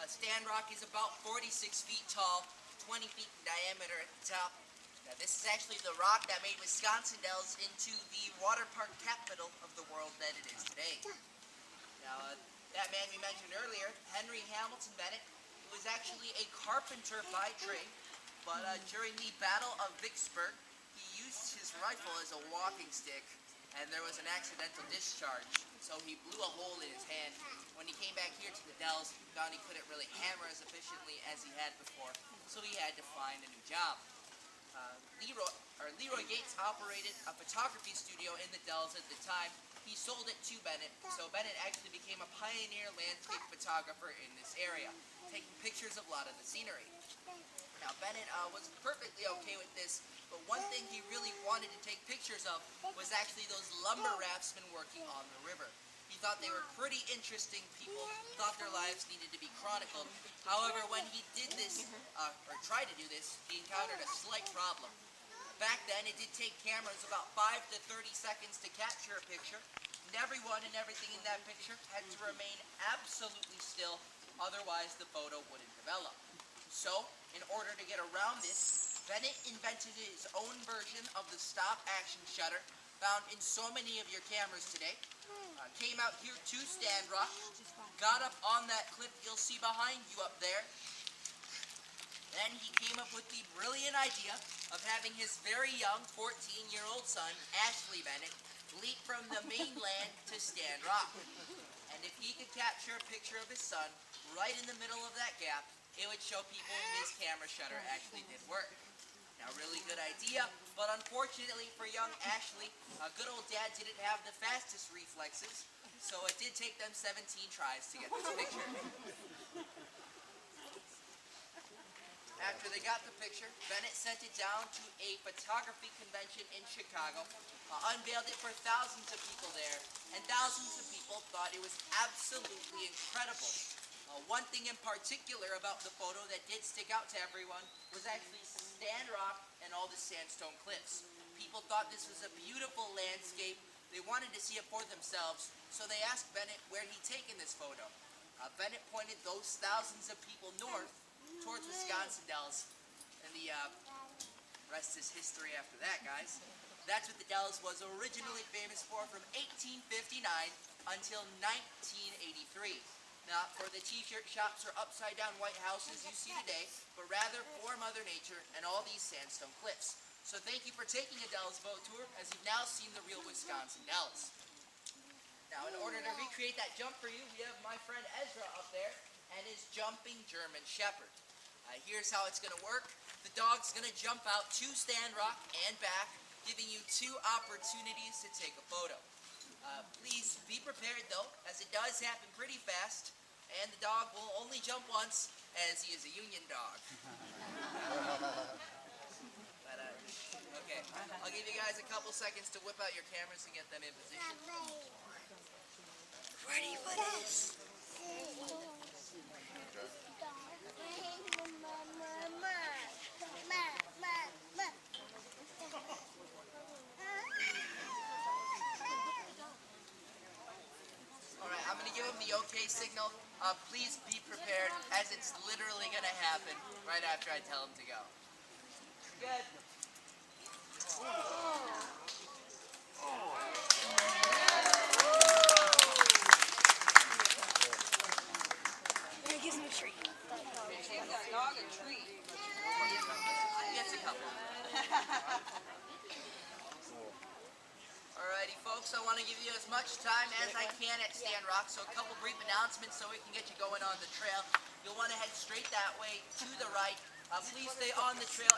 Stand rock is about 46 feet tall, 20 feet in diameter at the top. Now, this is actually the rock that made Wisconsin Dells into the water park capital of the world that it is today. Now, that man we mentioned earlier, Henry Hamilton Bennett, was actually a carpenter by trade, but during the Battle of Vicksburg, he used his rifle as a walking stick, and there was an accidental discharge, so he blew a hole in his hand. When he came back here to the Dells, he found he couldn't really hammer as efficiently as he had before, so he had to find a new job. Leroy Gates operated a photography studio in the Dells at the time. He sold it to Bennett, so Bennett actually became a pioneer landscape photographer in this area, taking pictures of a lot of the scenery. Now, Bennett was perfectly okay with this, but one thing he really wanted to take pictures of was actually those lumber raftsmen working on the river. He thought they were pretty interesting people, thought their lives needed to be chronicled. However, when he did this, or tried to do this, he encountered a slight problem. Back then, it did take cameras about 5 to 30 seconds to capture a picture, and everyone and everything in that picture had to remain absolutely still, otherwise the photo wouldn't develop. So, in order to get around this, Bennett invented his own version of the stop-action shutter, found in so many of your cameras today. Came out here to Stand Rock, got up on that cliff you'll see behind you up there. Then he came up with the brilliant idea of having his very young 14-year-old son, Ashley Bennett, leap from the mainland to Stand Rock. And if he could capture a picture of his son right in the middle of that gap, it would show people his camera shutter actually did work. Now, really good idea, but unfortunately for young Ashley, good old dad didn't have the fastest reflexes, so it did take them 17 tries to get this picture. After they got the picture, Bennett sent it down to a photography convention in Chicago, unveiled it for thousands of people there, and thousands of people thought it was absolutely incredible. One thing in particular about the photo that did stick out to everyone was actually Stand Rock and all the sandstone cliffs. People thought this was a beautiful landscape. They wanted to see it for themselves, so they asked Bennett where he'd taken this photo. Bennett pointed those thousands of people north towards Wisconsin Dells, and the rest is history after that, guys. That's what the Dells was originally famous for from 1859 until 1983. Not for the t-shirt shops or upside-down white houses you see today, but rather for Mother Nature and all these sandstone cliffs. So thank you for taking a Dells boat tour, as you've now seen the real Wisconsin Dells. Now, in order to recreate that jump for you, we have my friend Ezra up there and his jumping German Shepherd. Here's how it's going to work. The dog's going to jump out to Stand Rock and back, giving you 2 opportunities to take a photo. Please be prepared, though, as it does happen pretty fast, and the dog will only jump once, as he is a union dog. But, okay, I'll give you guys a couple seconds to whip out your cameras and get them in position. Ready for this? Alright, I'm going to give him the okay signal. Please be prepared, as it's literally going to happen right after I tell him to go. Good. He gives him a treat. Give that dog a treat. He gets a couple. Alrighty, folks, I want to give you as much time as I can at Stand Rock, so a couple brief announcements so we can get you going on the trail. You'll want to head straight that way to the right. Please stay on the trail.